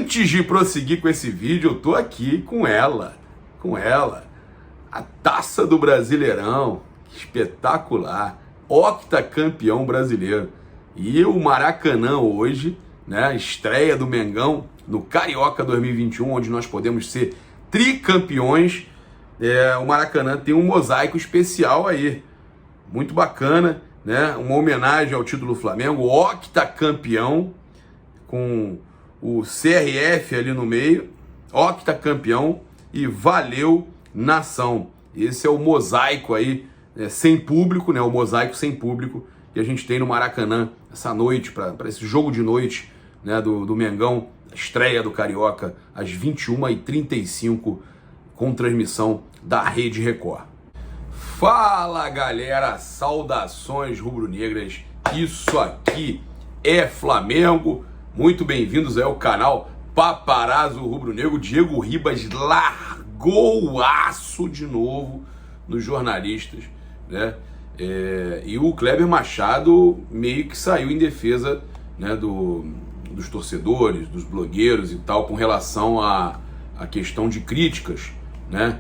antes de prosseguir com esse vídeo, eu tô aqui com ela, a taça do Brasileirão, espetacular, octacampeão brasileiro. E o Maracanã hoje, né, estreia do Mengão no Carioca 2021, onde nós podemos ser tricampeões. O Maracanã tem um mosaico especial aí, muito bacana, né? Uma homenagem ao título do Flamengo, octacampeão, com o CRF ali no meio, octacampeão e valeu nação. Esse é o mosaico aí, sem público, né? O mosaico sem público que a gente tem no Maracanã essa noite, para esse jogo de noite, né, do Mengão, estreia do Carioca às 21h35, com transmissão da Rede Record. Fala galera, saudações rubro-negras, isso aqui é Flamengo, muito bem-vindos aí ao canal Paparazzo Rubro-Negro. Diego Ribas largou o aço de novo nos jornalistas, né? E o Kleber Machado meio que saiu em defesa, né, dos torcedores, dos blogueiros e tal, com relação à questão de críticas, né,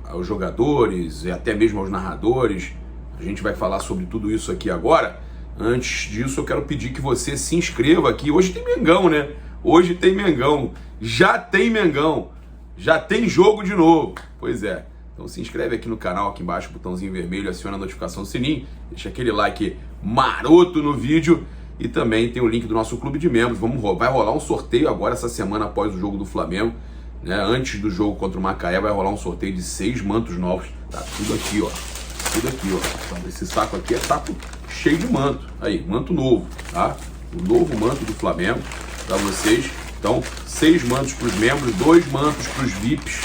aos jogadores e até mesmo aos narradores. A gente vai falar sobre tudo isso aqui agora. Antes disso, eu quero pedir que você se inscreva aqui. Hoje tem Mengão, né? Hoje tem Mengão. Já tem Mengão. Já tem jogo de novo. Pois é. Então se inscreve aqui no canal, aqui embaixo, botãozinho vermelho, aciona a notificação, sininho, deixa aquele like maroto no vídeo e também tem o link do nosso clube de membros. Vai rolar um sorteio agora essa semana após o jogo do Flamengo, né? Antes do jogo contra o Macaé vai rolar um sorteio de 6 mantos novos. Tá tudo aqui, ó. Tudo aqui, ó. Esse saco aqui é saco cheio de manto. Aí, manto novo, tá? O novo manto do Flamengo para vocês. Então, 6 mantos para os membros, 2 mantos para os VIPs,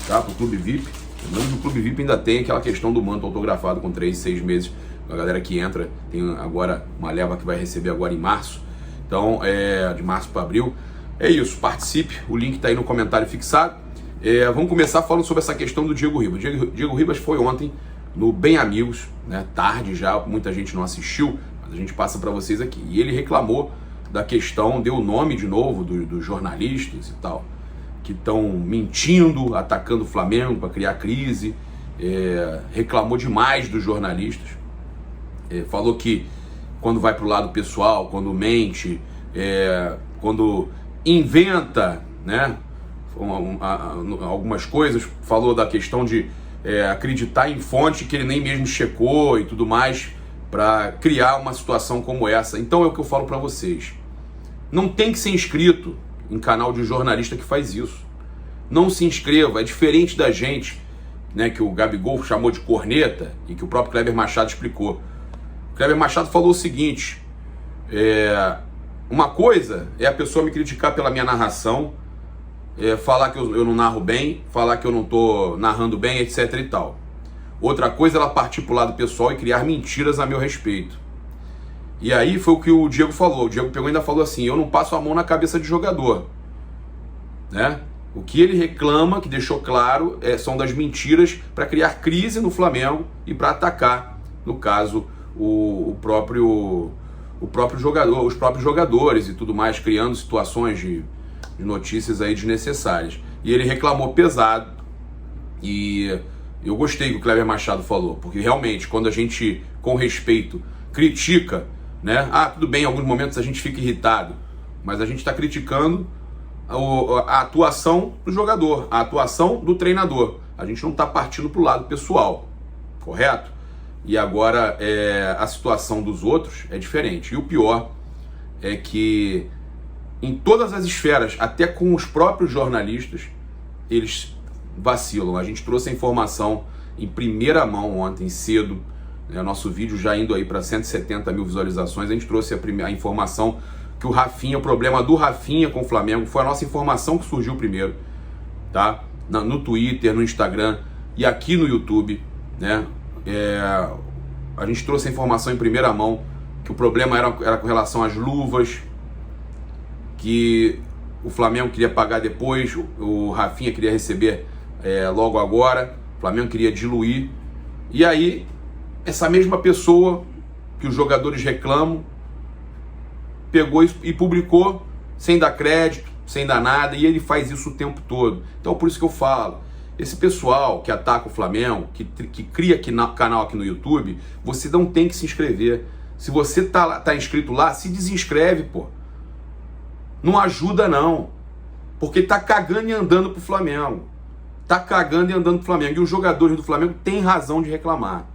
tá? Para o clube VIP. Lembrando que o clube VIP ainda tem aquela questão do manto autografado com 3, 6 meses. A galera que entra tem agora uma leva que vai receber agora em março. Então, de março para abril. É isso, participe. O link está aí no comentário fixado. Vamos começar falando sobre essa questão do Diego Ribas. Diego Ribas foi ontem no Bem Amigos, né? Tarde já, muita gente não assistiu, mas a gente passa para vocês aqui. E ele reclamou da questão, deu o nome de novo dos jornalistas e tal, que estão mentindo, atacando o Flamengo para criar crise, reclamou demais dos jornalistas, falou que quando vai para o lado pessoal, quando mente, quando inventa, né, algumas coisas, falou da questão de acreditar em fonte que ele nem mesmo checou e tudo mais, para criar uma situação como essa. Então é o que eu falo para vocês, não tem que ser inscrito em canal de jornalista que faz isso. Não se inscreva, é diferente da gente, né, que o Gabigol chamou de corneta e que o próprio Kleber Machado explicou. O Kleber Machado falou o seguinte, uma coisa é a pessoa me criticar pela minha narração, falar que eu não narro bem, falar que eu não estou narrando bem, etc e tal. Outra coisa é ela partir para o lado pessoal e criar mentiras a meu respeito. E aí foi o que o Diego falou. O Diego pegou e ainda falou assim, eu não passo a mão na cabeça de jogador, né? O que ele reclama, que deixou claro, são das mentiras para criar crise no Flamengo e para atacar, no caso, o próprio jogador, os próprios jogadores e tudo mais, criando situações de notícias aí desnecessárias. E ele reclamou pesado. E eu gostei do que o Kleber Machado falou, porque realmente, quando a gente, com respeito, critica, né? Tudo bem, em alguns momentos a gente fica irritado, mas a gente está criticando a atuação do jogador, a atuação do treinador. A gente não está partindo para o lado pessoal, correto? E agora a situação dos outros é diferente. E o pior é que em todas as esferas, até com os próprios jornalistas, eles vacilam. A gente trouxe a informação em primeira mão ontem cedo, nosso vídeo já indo aí para 170 mil visualizações, a gente trouxe a informação que o Rafinha, o problema do Rafinha com o Flamengo, foi a nossa informação que surgiu primeiro, tá? No Twitter, no Instagram e aqui no YouTube, né? A gente trouxe a informação em primeira mão, que o problema era com relação às luvas, que o Flamengo queria pagar depois, o Rafinha queria receber logo agora, o Flamengo queria diluir, e aí essa mesma pessoa que os jogadores reclamam, pegou e publicou sem dar crédito, sem dar nada, e ele faz isso o tempo todo. Então por isso que eu falo, esse pessoal que ataca o Flamengo, que cria canal aqui no YouTube, você não tem que se inscrever. Se você tá inscrito lá, se desinscreve, pô. Não ajuda não, porque tá cagando e andando pro Flamengo. Tá cagando e andando pro Flamengo. E os jogadores do Flamengo têm razão de reclamar,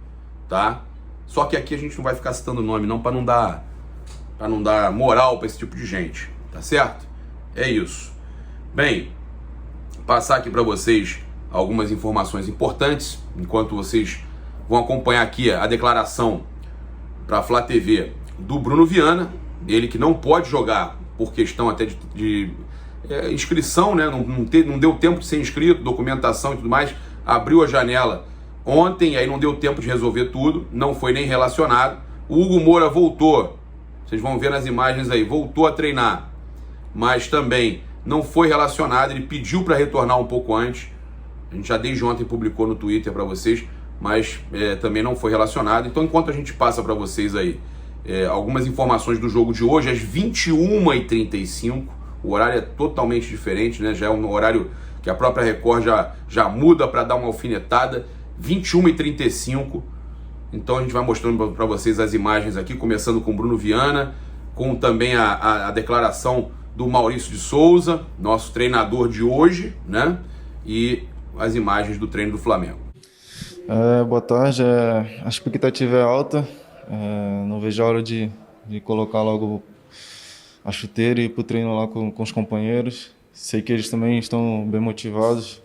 tá? Só que aqui a gente não vai ficar citando nome não, para não dar moral para esse tipo de gente, tá certo? É isso. Bem, passar aqui para vocês algumas informações importantes, enquanto vocês vão acompanhar aqui a declaração para a Flá TV do Bruno Viana, ele que não pode jogar por questão até de inscrição, né? Não deu tempo de ser inscrito, documentação e tudo mais, abriu a janela ontem, aí não deu tempo de resolver tudo, não foi nem relacionado. O Hugo Moura voltou, vocês vão ver nas imagens aí, voltou a treinar, mas também não foi relacionado, ele pediu para retornar um pouco antes, a gente já desde ontem publicou no Twitter para vocês, mas também não foi relacionado. Então enquanto a gente passa para vocês aí algumas informações do jogo de hoje, às 21h35, o horário é totalmente diferente, né? Já é um horário que a própria Record já muda para dar uma alfinetada, 21h35, então a gente vai mostrando para vocês as imagens aqui, começando com o Bruno Viana, com também a declaração do Maurício de Souza, nosso treinador de hoje, né? E as imagens do treino do Flamengo. Boa tarde, a expectativa é alta, não vejo a hora de colocar logo a chuteira e ir para o treino lá com os companheiros. Sei que eles também estão bem motivados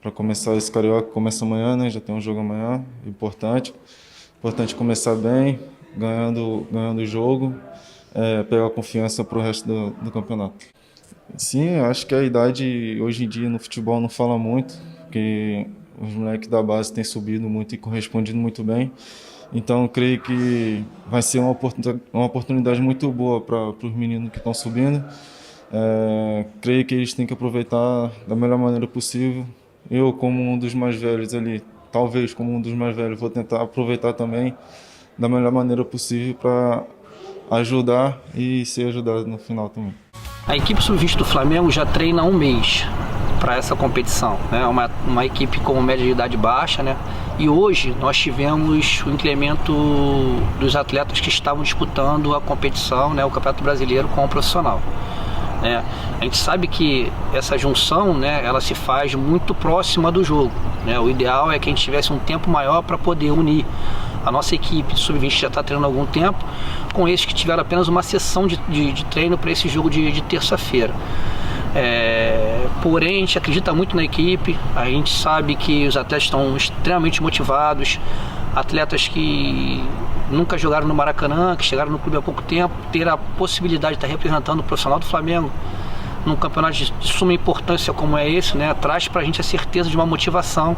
para começar esse Carioca, começa amanhã, né? Já tem um jogo amanhã, importante começar bem, ganhando o jogo, pegar confiança para o resto do campeonato. Sim, acho que a idade hoje em dia no futebol não fala muito, porque os moleques da base têm subido muito e correspondido muito bem. Então, creio que vai ser uma oportunidade muito boa para os meninos que estão subindo. Creio que eles têm que aproveitar da melhor maneira possível. Eu, como um dos mais velhos ali, talvez como um dos mais velhos, vou tentar aproveitar também da melhor maneira possível para ajudar e ser ajudado no final também. A equipe sub-20 do Flamengo já treina há um mês para essa competição, né? Uma equipe com média de idade baixa, né? E hoje nós tivemos o incremento dos atletas que estavam disputando a competição, né? O Campeonato Brasileiro com o profissional, né? A gente sabe que essa junção, né, ela se faz muito próxima do jogo, né? O ideal é que a gente tivesse um tempo maior para poder unir a nossa equipe sub-20 já está treinando há algum tempo com esses que tiveram apenas uma sessão de treino para esse jogo de terça-feira. Porém, a gente acredita muito na equipe, a gente sabe que os atletas estão extremamente motivados, atletas que nunca jogaram no Maracanã, que chegaram no clube há pouco tempo, ter a possibilidade de estar representando o profissional do Flamengo num campeonato de suma importância como é esse, né, traz pra gente a certeza de uma motivação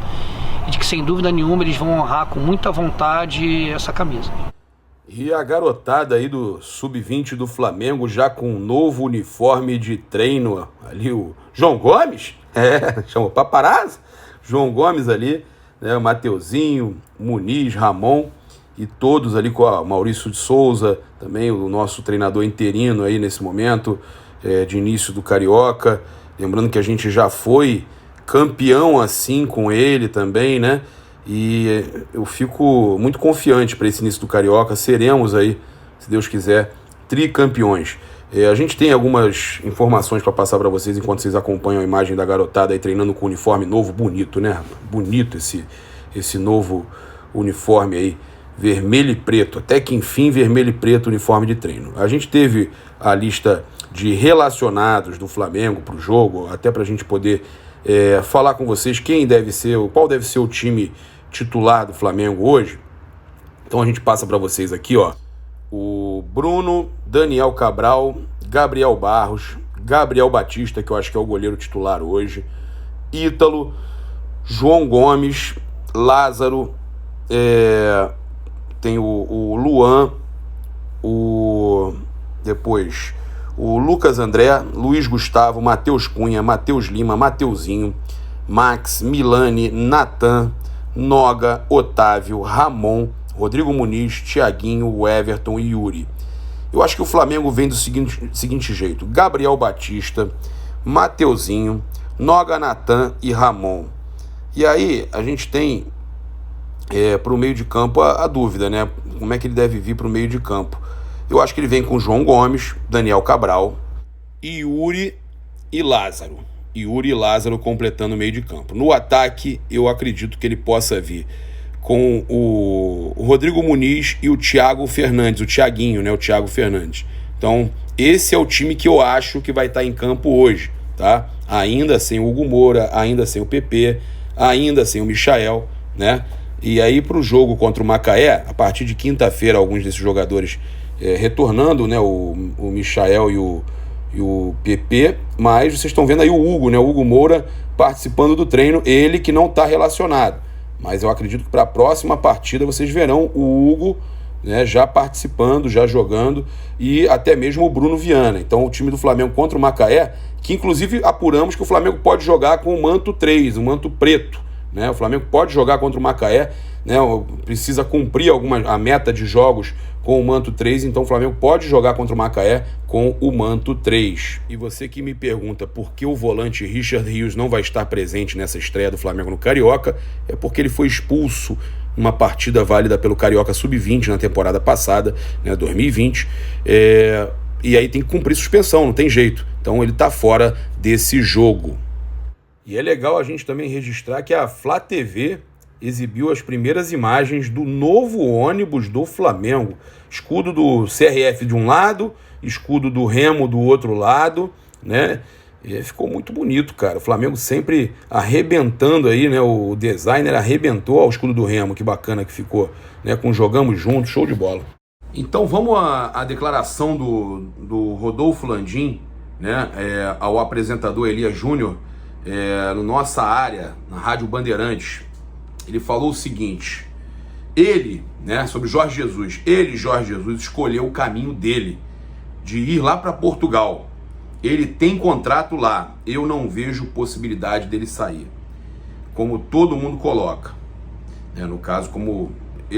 e de que sem dúvida nenhuma eles vão honrar com muita vontade essa camisa. E a garotada aí do Sub-20 do Flamengo já com um novo uniforme de treino, ali o João Gomes, chama paparazzo, João Gomes ali, né, o Mateuzinho, Muniz, Ramon e todos ali com a Maurício de Souza, também o nosso treinador interino aí nesse momento, de início do Carioca, lembrando que a gente já foi campeão assim com ele também, né? E eu fico muito confiante para esse início do Carioca, seremos aí, se Deus quiser, tricampeões. A gente tem algumas informações para passar para vocês enquanto vocês acompanham a imagem da garotada aí treinando com uniforme novo, bonito, né? Bonito esse novo uniforme aí, vermelho e preto, até que enfim vermelho e preto uniforme de treino. A gente teve a lista de relacionados do Flamengo para o jogo, até para a gente poder falar com vocês qual deve ser o time titular do Flamengo hoje. Então a gente passa para vocês aqui, ó, o Bruno, Daniel Cabral, Gabriel Barros, Gabriel Batista, que eu acho que é o goleiro titular hoje, Ítalo, João Gomes, Lázaro, tem o Luan, depois o Lucas André, Luiz Gustavo, Matheus Cunha, Matheus Lima, Mateuzinho, Max, Milani, Natan, Noga, Otávio, Ramon, Rodrigo Muniz, Thiaguinho, Everton e Yuri. Eu acho que o Flamengo vem do seguinte jeito: Gabriel Batista, Mateuzinho, Noga Natan e Ramon. E aí a gente tem para o meio de campo a dúvida, né? Como é que ele deve vir para o meio de campo? Eu acho que ele vem com João Gomes, Daniel Cabral, Yuri e Lázaro. Yuri e Lázaro completando o meio de campo. No ataque, eu acredito que ele possa vir com o Rodrigo Muniz e o Thiago Fernandes, o Thiaguinho, né? O Thiago Fernandes. Então, esse é o time que eu acho que vai estar em campo hoje, tá? Ainda sem o Hugo Moura, ainda sem o PP, ainda sem o Michael, né? E aí, para o jogo contra o Macaé, a partir de quinta-feira, alguns desses jogadores retornando, né? O Michael e o PP, mas vocês estão vendo aí o Hugo, né? O Hugo Moura participando do treino, ele que não está relacionado. Mas eu acredito que para a próxima partida vocês verão o Hugo, né, já participando, já jogando, e até mesmo o Bruno Viana. Então o time do Flamengo contra o Macaé, que inclusive apuramos que o Flamengo pode jogar com o manto 3, o manto preto, né? O Flamengo pode jogar contra o Macaé, né? Precisa cumprir a meta de jogos com o manto 3, então o Flamengo pode jogar contra o Macaé com o manto 3. E você que me pergunta por que o volante Richard Rios não vai estar presente nessa estreia do Flamengo no Carioca, é porque ele foi expulso numa partida válida pelo Carioca Sub-20 na temporada passada, né, 2020, e aí tem que cumprir suspensão, não tem jeito. Então ele está fora desse jogo. E é legal a gente também registrar que a Flá TV exibiu as primeiras imagens do novo ônibus do Flamengo. Escudo do CRF de um lado, escudo do Remo do outro lado, né? E ficou muito bonito, cara. O Flamengo sempre arrebentando aí, né? O designer arrebentou ao escudo do Remo, que bacana que ficou, né? Com Jogamos Juntos, show de bola. Então vamos à declaração do Rodolfo Landim, né? Ao apresentador Elias Júnior, na nossa área, na Rádio Bandeirantes. Ele falou o seguinte: ele, né, sobre Jorge Jesus, Jorge Jesus, escolheu o caminho dele, de ir lá para Portugal. Ele tem contrato lá, eu não vejo possibilidade dele sair. Como todo mundo coloca, né, no caso,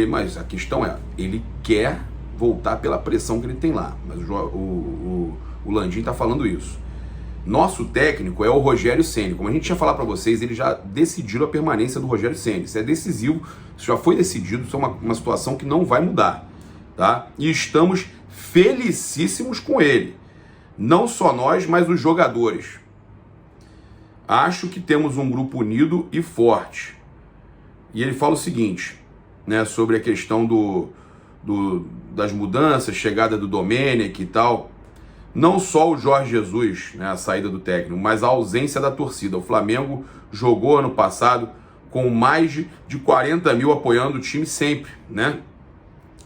mas a questão é, ele quer voltar pela pressão que ele tem lá, mas o Landim está falando isso. Nosso técnico é o Rogério Ceni. Como a gente tinha falado para vocês, ele já decidiu a permanência do Rogério Ceni. Isso é decisivo, isso já foi decidido, isso é uma situação que não vai mudar, tá? E estamos felicíssimos com ele. Não só nós, mas os jogadores. Acho que temos um grupo unido e forte. E ele fala o seguinte, né, sobre a questão das mudanças, chegada do Domenech e tal. Não só o Jorge Jesus, né, a saída do técnico, mas a ausência da torcida. O Flamengo jogou ano passado com mais de 40 mil apoiando o time sempre, né?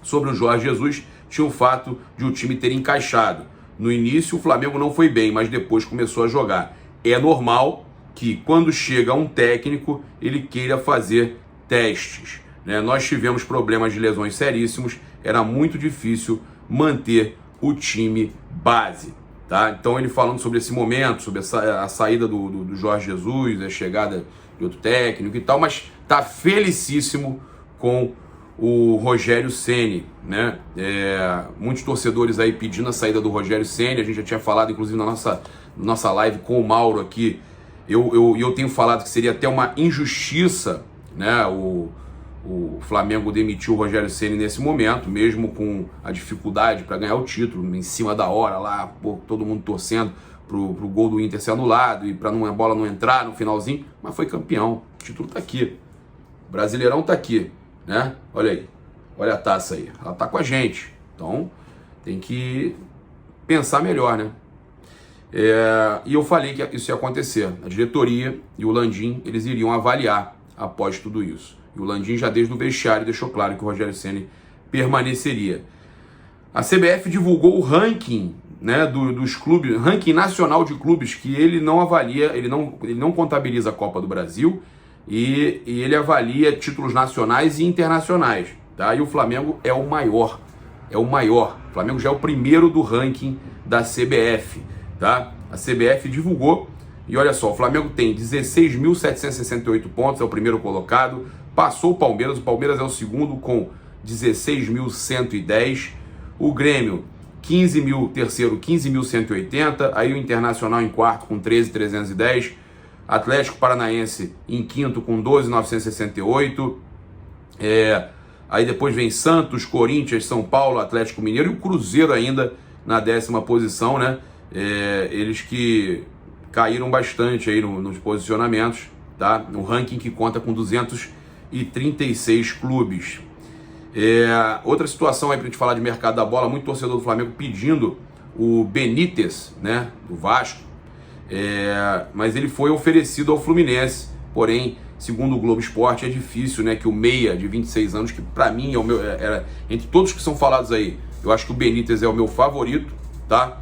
Sobre o Jorge Jesus, tinha o fato de o time ter encaixado. No início o Flamengo não foi bem, mas depois começou a jogar. É normal que quando chega um técnico, ele queira fazer testes, né? Nós tivemos problemas de lesões seríssimos, era muito difícil manter o time base, tá? Então ele falando sobre esse momento, sobre a saída do Jorge Jesus, a chegada de outro técnico e tal, mas tá felicíssimo com o Rogério Ceni, né? Muitos torcedores aí pedindo a saída do Rogério Ceni. A gente já tinha falado, inclusive, na nossa live com o Mauro aqui. Eu tenho falado que seria até uma injustiça, né? O Flamengo demitiu o Rogério Ceni nesse momento, mesmo com a dificuldade para ganhar o título, em cima da hora lá, pô, todo mundo torcendo pro gol do Inter ser anulado e para a bola não entrar no finalzinho, mas foi campeão, o título tá aqui, o Brasileirão tá aqui, né? Olha aí, olha a taça aí, ela tá com a gente, então tem que pensar melhor, né? E eu falei que isso ia acontecer, a diretoria e o Landim, eles iriam avaliar após tudo isso. E o Landim já desde o vestiário deixou claro que o Rogério Ceni permaneceria. A CBF divulgou o ranking, né, dos clubes, ranking nacional de clubes, que ele não avalia, ele não contabiliza a Copa do Brasil e ele avalia títulos nacionais e internacionais, tá? E o Flamengo é o maior. O Flamengo já é o primeiro do ranking da CBF, tá? A CBF divulgou e olha só, o Flamengo tem 16.768 pontos, é o primeiro colocado. Passou o Palmeiras é o segundo com 16.110. O Grêmio terceiro 15.180, aí o Internacional em quarto com 13.310, Atlético Paranaense em quinto com 12.968, aí depois vem Santos, Corinthians, São Paulo, Atlético Mineiro e o Cruzeiro ainda na 10ª posição, né? Eles que caíram bastante aí nos posicionamentos, tá? No ranking que conta com 236 clubes. Outra situação aí pra gente falar de mercado da bola, muito torcedor do Flamengo pedindo o Benítez, né, do Vasco, mas ele foi oferecido ao Fluminense, porém, segundo o Globo Esporte, é difícil, né, que o meia de 26 anos, que pra mim é o meu, entre todos que são falados aí, eu acho que o Benítez é o meu favorito, tá?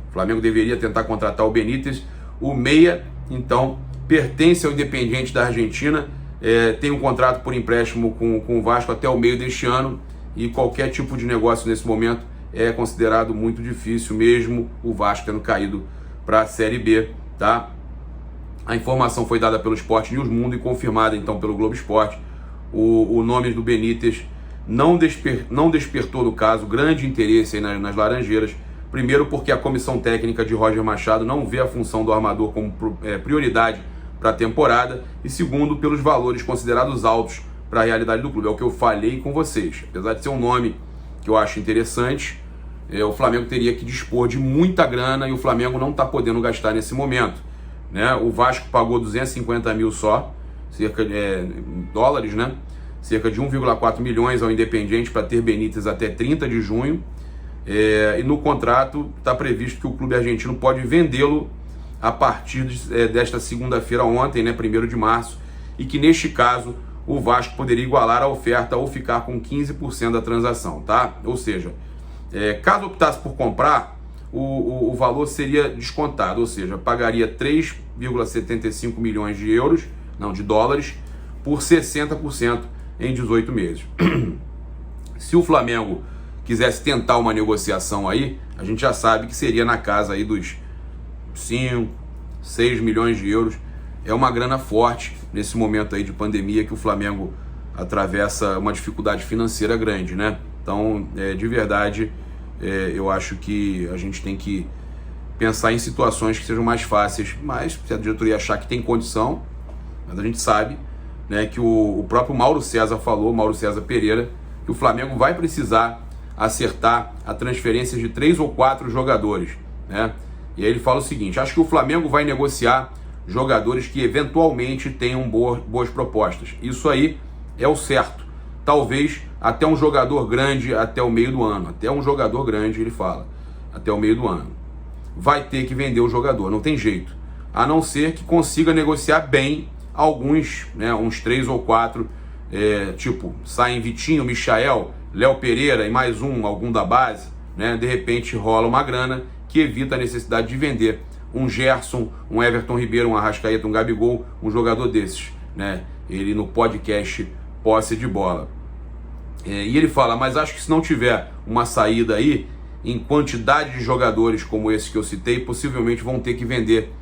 O Flamengo deveria tentar contratar o Benítez. O meia, então, pertence ao Independiente da Argentina, tem um contrato por empréstimo com o Vasco até o meio deste ano, e qualquer tipo de negócio nesse momento é considerado muito difícil, mesmo o Vasco tendo caído para a Série B, tá? A informação foi dada pelo Sport News Mundo e confirmada então pelo Globo Esporte. O nome do Benítez não despertou, no caso, grande interesse aí nas Laranjeiras. Primeiro porque a comissão técnica de Roger Machado não vê a função do armador como prioridade para a temporada, e segundo, pelos valores considerados altos para a realidade do clube. É o que eu falei com vocês. Apesar de ser um nome que eu acho interessante, o Flamengo teria que dispor de muita grana e o Flamengo não está podendo gastar nesse momento, né? O Vasco pagou 250 mil só, cerca de dólares, né? Cerca de 1,4 milhões ao Independiente para ter Benítez até 30 de junho. E no contrato está previsto que o clube argentino pode vendê-lo a partir desta segunda-feira, ontem, né, 1º de março, e que neste caso o Vasco poderia igualar a oferta ou ficar com 15% da transação, tá? Ou seja, caso optasse por comprar, o valor seria descontado, ou seja, pagaria 3,75 milhões de dólares por 60% em 18 meses. Se o Flamengo quisesse tentar uma negociação aí, a gente já sabe que seria na casa aí dos 5, 6 milhões de euros. É uma grana forte nesse momento aí de pandemia que o Flamengo atravessa uma dificuldade financeira grande, né? Então, de verdade, eu acho que a gente tem que pensar em situações que sejam mais fáceis, mas se a diretoria achar que tem condição, mas a gente sabe, né, que o próprio Mauro César Pereira, que o Flamengo vai precisar acertar a transferência de 3 ou 4 jogadores, né? E aí ele fala o seguinte: acho que o Flamengo vai negociar jogadores que eventualmente tenham boas propostas. Isso aí é o certo. Talvez até um jogador grande até o meio do ano. Até um jogador grande, ele fala, até o meio do ano. Vai ter que vender o jogador, não tem jeito. A não ser que consiga negociar bem alguns, né, uns 3 ou 4, tipo, saem Vitinho, Michael, Léo Pereira e mais algum da base, né? De repente rola uma grana que evita a necessidade de vender um Gerson, um Everton Ribeiro, um Arrascaeta, um Gabigol, um jogador desses, né? Ele no podcast Posse de Bola. E ele fala, mas acho que se não tiver uma saída aí, em quantidade de jogadores como esse que eu citei, possivelmente vão ter que vender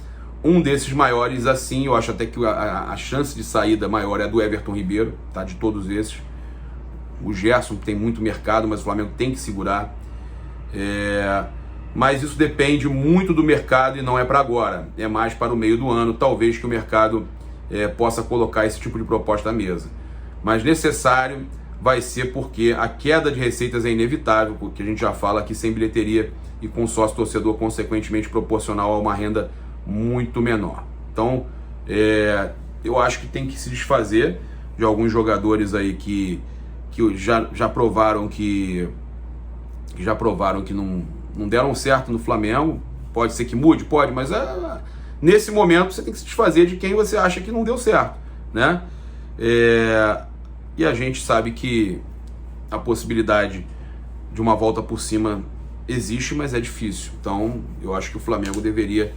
um desses maiores. Assim, eu acho até que a chance de saída maior é a do Everton Ribeiro, tá? De todos esses. O Gerson tem muito mercado, mas o Flamengo tem que segurar. Mas isso depende muito do mercado e não é para agora. É mais para o meio do ano, talvez, que o mercado possa colocar esse tipo de proposta à mesa. Mas necessário vai ser porque a queda de receitas é inevitável, porque a gente já fala aqui sem bilheteria e com sócio torcedor consequentemente proporcional a uma renda muito menor. Então, eu acho que tem que se desfazer de alguns jogadores aí que já provaram que não deram certo no Flamengo. Pode ser que mude, pode, mas nesse momento você tem que se desfazer de quem você acha que não deu certo, né? E a gente sabe que a possibilidade de uma volta por cima existe, mas é difícil. Então, eu acho que o Flamengo deveria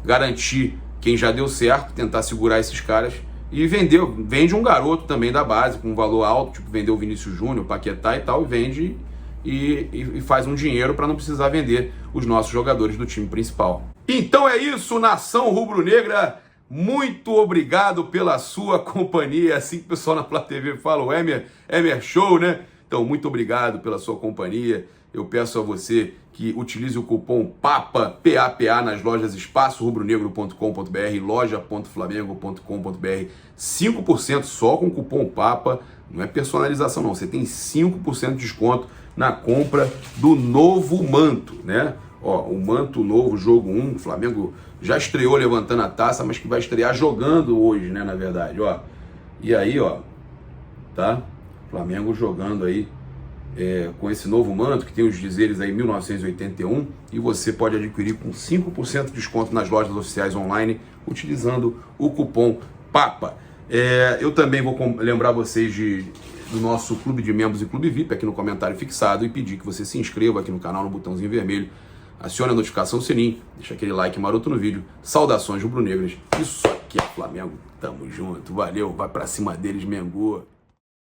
garantir quem já deu certo, tentar segurar esses caras e vende um garoto também da base com um valor alto, tipo vendeu o Vinícius Júnior, Paquetá e tal, e vende e faz um dinheiro para não precisar vender os nossos jogadores do time principal. Então é isso, nação rubro-negra. Muito obrigado pela sua companhia. Assim que o pessoal na Flá TV fala, o Emer Show, né? Então, muito obrigado pela sua companhia. eu peço a você que utilize o cupom PAPA, PAPA, nas lojas espaçorubronegro.com.br, loja.flamengo.com.br, 5% só com o cupom PAPA, não é personalização não, você tem 5% de desconto na compra do novo manto, né? Ó, o manto novo, jogo 1, o Flamengo já estreou levantando a taça, mas que vai estrear jogando hoje, né, na verdade, ó. E aí, ó, tá? Flamengo jogando aí com esse novo manto, que tem os dizeres aí 1981, e você pode adquirir com 5% de desconto nas lojas oficiais online, utilizando o cupom PAPA. Eu também vou lembrar vocês do nosso clube de membros e clube VIP aqui no comentário fixado e pedir que você se inscreva aqui no canal, no botãozinho vermelho, acione a notificação do sininho, deixa aquele like maroto no vídeo. Saudações rubro-negras, isso aqui é Flamengo, tamo junto, valeu, vai pra cima deles, Mengo.